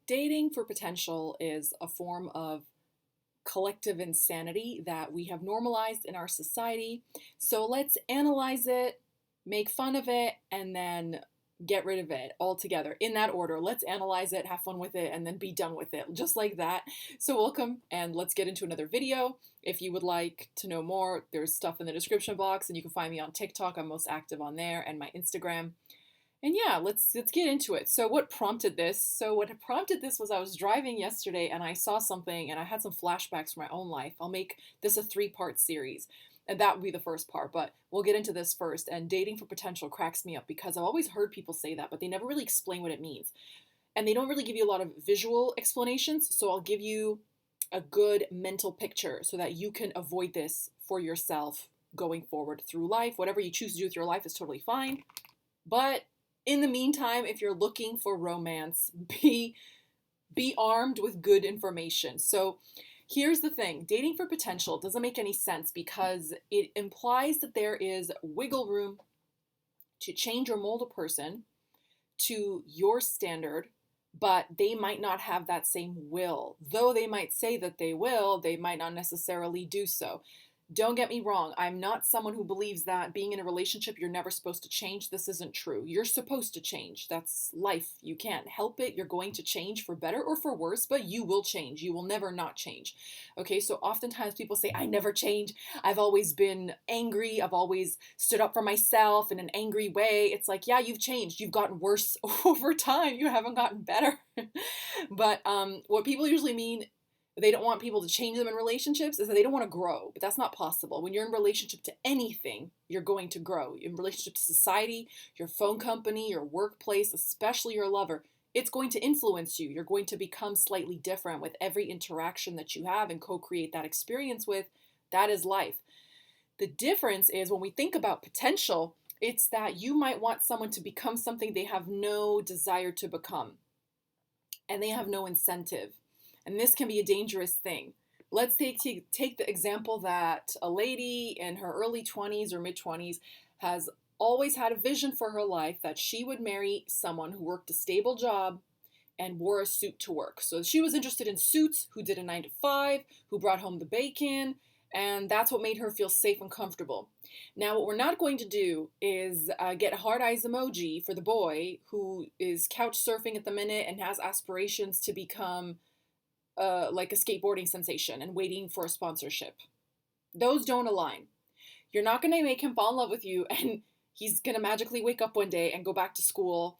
Dating for potential is a form of collective insanity that we have normalized in our society. So let's analyze it, make fun of it, and then get rid of it altogether in that order. Let's analyze it, have fun with it, and then be done with it, just like that. So, welcome, and let's get into another video. If you would like to know more, there's stuff in the description box, and you can find me on TikTok. I'm most active on there, and my Instagram. And yeah, let's get into it. So what prompted this? So what prompted this was I was driving yesterday and I saw something and I had some flashbacks from my own life. I'll make this a three-part series. And that would be the first part, but we'll get into this first. And dating for potential cracks me up because I've always heard people say that, but they never really explain what it means. And they don't really give you a lot of visual explanations, so I'll give you a good mental picture so that you can avoid this for yourself going forward through life. Whatever you choose to do with your life is totally fine. But in the meantime, if you're looking for romance, be armed with good information. So here's the thing. Dating for potential doesn't make any sense because it implies that there is wiggle room to change or mold a person to your standard, but they might not have that same will. Though they might say that they will, they might not necessarily do so. Don't get me wrong, I'm not someone who believes that being in a relationship you're never supposed to change. This isn't true. You're supposed to change. That's life. You can't help it. You're going to change for better or for worse, but you will change. You will never not change. Okay, so oftentimes people say, I never change. I've always been angry. I've always stood up for myself in an angry way. It's like, yeah, you've changed. You've gotten worse over time. You haven't gotten better. But what people usually mean they don't want people to change them in relationships is that they don't want to grow, but that's not possible. When you're in relationship to anything, you're going to grow. In relationship to society, your phone company, your workplace, especially your lover, it's going to influence you. You're going to become slightly different with every interaction that you have and co-create that experience with. That is life. The difference is when we think about potential, it's that you might want someone to become something they have no desire to become, and they have no incentive. And this can be a dangerous thing. Let's take the example that a lady in her early 20s or mid 20s has always had a vision for her life that she would marry someone who worked a stable job and wore a suit to work. So she was interested in suits, who did a 9 to 5, who brought home the bacon, and that's what made her feel safe and comfortable. Now, what we're not going to do is get a hard eyes emoji for the boy who is couch surfing at the minute and has aspirations to become like a skateboarding sensation and waiting for a sponsorship. Those don't align. You're not going to make him fall in love with you and he's going to magically wake up one day and go back to school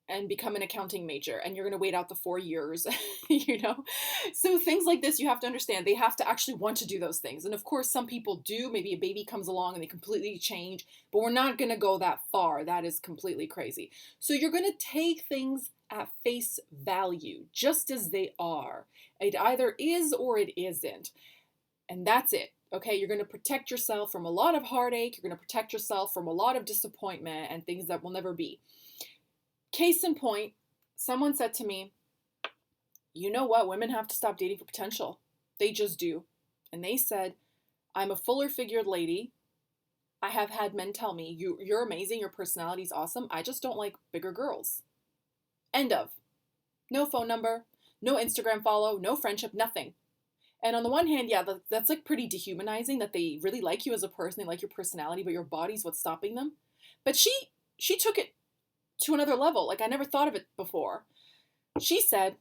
and become an accounting major and you're going to wait out the 4 years, you know? So things like this, you have to understand, they have to actually want to do those things. And of course, some people do. Maybe a baby comes along and they completely change, but we're not going to go that far. That is completely crazy. So you're going to take things at face value, just as they are. It either is or it isn't. And that's it. Okay, you're going to protect yourself from a lot of heartache. You're going to protect yourself from a lot of disappointment and things that will never be. Case in point, someone said to me, you know what? Women have to stop dating for potential. They just do. And they said, I'm a fuller figured lady. I have had men tell me, you're amazing. Your personality's awesome. I just don't like bigger girls. End of. No phone number, no Instagram follow, no friendship, nothing. And on the one hand, yeah, that's like pretty dehumanizing that they really like you as a person, they like your personality, but your body's what's stopping them. But she took it to another level. Like I never thought of it before. She said,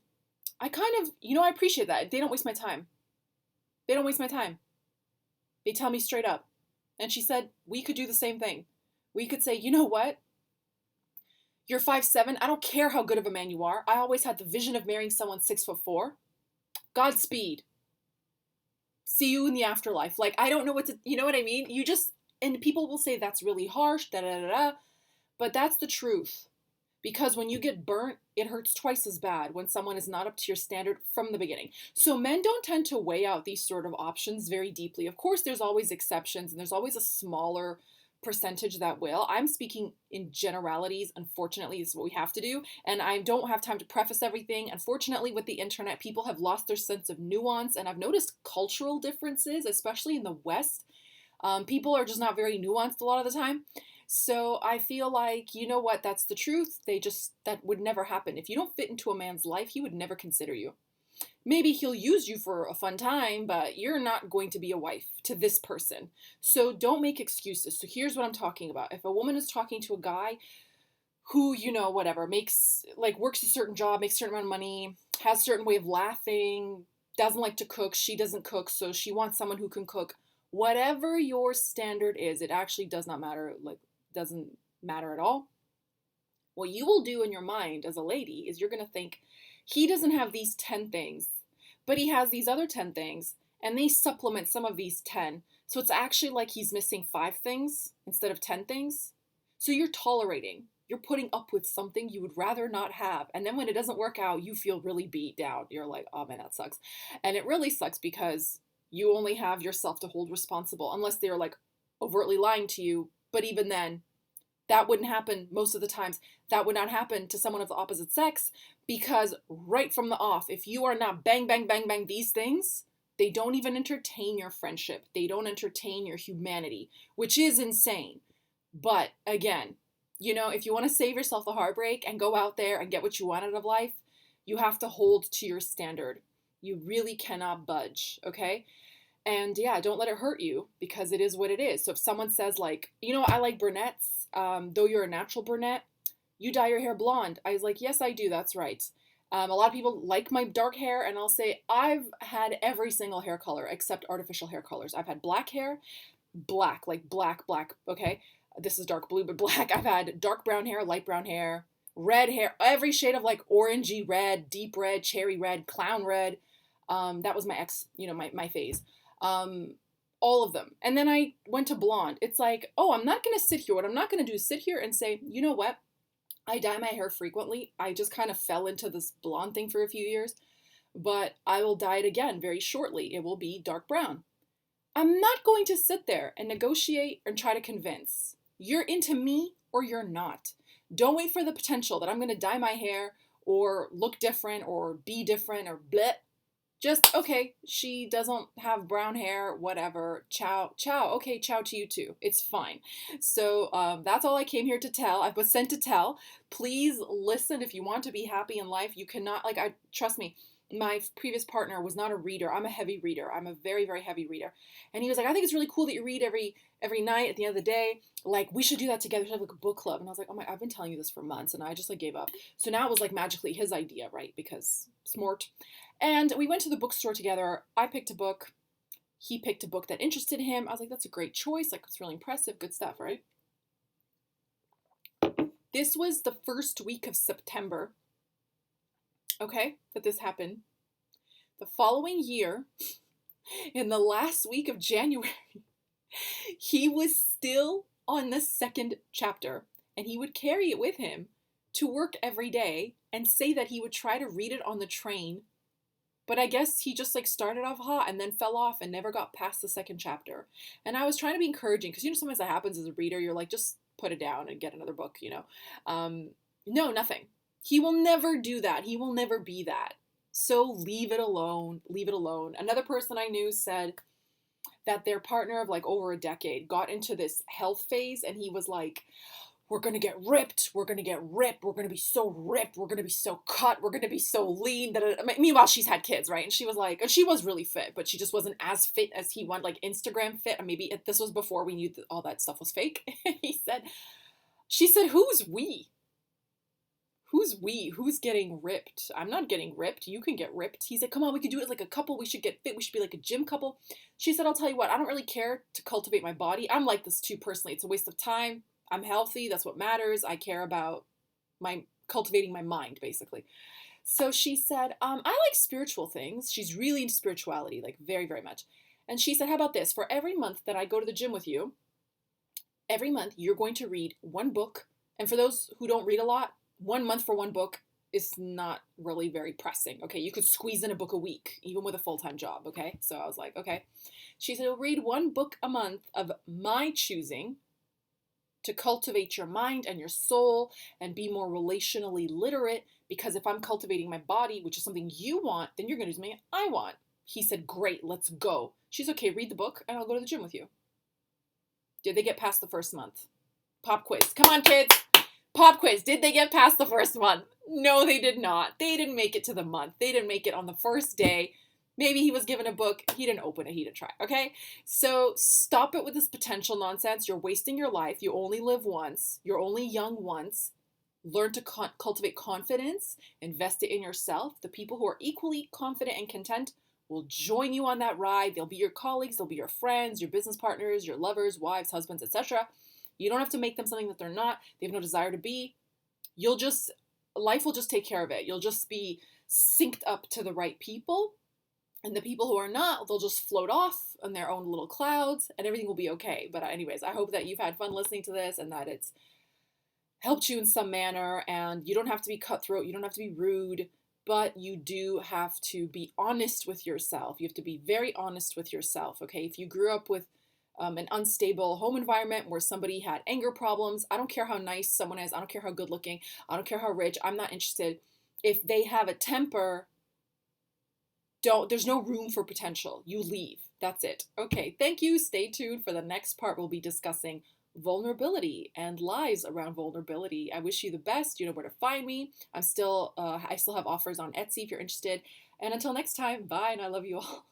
I kind of, I appreciate that. They don't waste my time. They don't waste my time. They tell me straight up. And she said, we could do the same thing. We could say, you know what? You're 5'7". I don't care how good of a man you are. I always had the vision of marrying someone 6'4". Godspeed. See you in the afterlife. Like, I don't know what to, you know what I mean? And people will say that's really harsh, da da da da. But that's the truth. Because when you get burnt, it hurts twice as bad when someone is not up to your standard from the beginning. So men don't tend to weigh out these sort of options very deeply. Of course, there's always exceptions and there's always a smaller percentage that will. I'm speaking in generalities. Unfortunately, this is what we have to do. And I don't have time to preface everything. Unfortunately, with the internet, people have lost their sense of nuance. And I've noticed cultural differences, especially in the West. People are just not very nuanced a lot of the time. So I feel like, you know what, that's the truth. That would never happen. If you don't fit into a man's life, he would never consider you. Maybe he'll use you for a fun time, but you're not going to be a wife to this person. So don't make excuses. So here's what I'm talking about. If a woman is talking to a guy who, whatever, works a certain job, makes a certain amount of money, has a certain way of laughing, doesn't like to cook, she doesn't cook, so she wants someone who can cook. Whatever your standard is, it actually does not matter, doesn't matter at all. What you will do in your mind as a lady is you're going to think, he doesn't have these 10 things, but he has these other 10 things, and they supplement some of these 10. So it's actually like he's missing 5 things instead of 10 things. So you're tolerating. You're putting up with something you would rather not have. And then when it doesn't work out, you feel really beat down. You're like, oh man, that sucks. And it really sucks because you only have yourself to hold responsible, unless they're like overtly lying to you. But even then, that wouldn't happen most of the times. That would not happen to someone of the opposite sex, because right from the off, if you are not bang, bang, bang, bang these things, they don't even entertain your friendship. They don't entertain your humanity, which is insane. But again, if you want to save yourself the heartbreak and go out there and get what you want out of life, you have to hold to your standard. You really cannot budge, okay? And yeah, don't let it hurt you, because it is what it is. So if someone says like, I like brunettes, though you're a natural brunette, you dye your hair blonde. I was like, yes, I do. That's right. A lot of people like my dark hair, and I'll say I've had every single hair color except artificial hair colors. I've had black hair, black, like black, black, okay? This is dark blue, but black. I've had dark brown hair, light brown hair, red hair, every shade of like orangey red, deep red, cherry red, clown red. That was my my phase. All of them. And then I went to blonde. It's like, oh, I'm not going to sit here. What I'm not going to do is sit here and say, you know what? I dye my hair frequently. I just kind of fell into this blonde thing for a few years, but I will dye it again very shortly. It will be dark brown. I'm not going to sit there and negotiate and try to convince. You're into me or you're not. Don't wait for the potential that I'm going to dye my hair or look different or be different or bleh. Just, okay, she doesn't have brown hair, whatever, ciao, ciao, okay, ciao to you too, it's fine. So that's all I came here to tell. I was sent to tell. Please listen. If you want to be happy in life, you cannot, trust me, my previous partner was not a reader. I'm a heavy reader. I'm a very, very heavy reader. And he was like, I think it's really cool that you read every night at the end of the day. Like, we should do that together. We should have like a book club. And I was like, oh my, I've been telling you this for months. And I just like gave up. So now it was like magically his idea, right? Because smart. And we went to the bookstore together. I picked a book. He picked a book that interested him. I was like, that's a great choice. Like, it's really impressive. Good stuff, right? This was the first week of September, okay, that this happened. The following year, in the last week of January, he was still on the second chapter, and he would carry it with him to work every day and say that he would try to read it on the train. But I guess he just like started off hot and then fell off and never got past the second chapter. And I was trying to be encouraging, because sometimes that happens as a reader. You're like, just put it down and get another book, No, nothing. He will never do that. He will never be that. So leave it alone. Leave it alone. Another person I knew said that their partner of like over a decade got into this health phase, and he was like, we're going to get ripped. We're going to get ripped. We're going to be so ripped. We're going to be so cut. We're going to be so lean. Meanwhile, she's had kids, right? And she was like, and she was really fit, but she just wasn't as fit as he wanted, like Instagram fit. And maybe this was before we knew that all that stuff was fake. She said, who's we? Who's we? Who's getting ripped? I'm not getting ripped. You can get ripped. He said, come on, we could do it like a couple. We should get fit. We should be like a gym couple. She said, I'll tell you what, I don't really care to cultivate my body. I'm like this too personally. It's a waste of time. I'm healthy. That's what matters. I care about cultivating my mind, basically. So she said, I like spiritual things. She's really into spirituality, like very, very much. And she said, how about this? For every month that I go to the gym with you, every month you're going to read one book. And for those who don't read a lot, 1 month for one book is not really very pressing. Okay, you could squeeze in a book a week, even with a full-time job. Okay, so I was like, okay. She said, read one book a month of my choosing to cultivate your mind and your soul and be more relationally literate, because if I'm cultivating my body, which is something you want, then you're going to do something I want. He said, great, let's go. She's okay, read the book and I'll go to the gym with you. Did they get past the first month? Pop quiz. Come on, kids. Pop quiz. Did they get past the first month? No, they did not. They didn't make it to the month. They didn't make it on the first day. Maybe he was given a book. He didn't open it. He didn't try. Okay? So stop it with this potential nonsense. You're wasting your life. You only live once. You're only young once. Learn to cultivate confidence. Invest it in yourself. The people who are equally confident and content will join you on that ride. They'll be your colleagues. They'll be your friends, your business partners, your lovers, wives, husbands, etc. You don't have to make them something that they're not. They have no desire to be. Life will just take care of it. You'll just be synced up to the right people. And the people who are not, they'll just float off on their own little clouds and everything will be okay. But anyways, I hope that you've had fun listening to this and that it's helped you in some manner. And you don't have to be cutthroat. You don't have to be rude. But you do have to be honest with yourself. You have to be very honest with yourself, okay? If you grew up with an unstable home environment where somebody had anger problems, I don't care how nice someone is. I don't care how good looking. I don't care how rich. I'm not interested. If they have a temper, there's no room for potential. You leave. That's it. Okay, thank you. Stay tuned for the next part. We'll be discussing vulnerability and lies around vulnerability. I wish you the best. You know where to find me. I still have offers on Etsy if you're interested. And until next time, bye, and I love you all.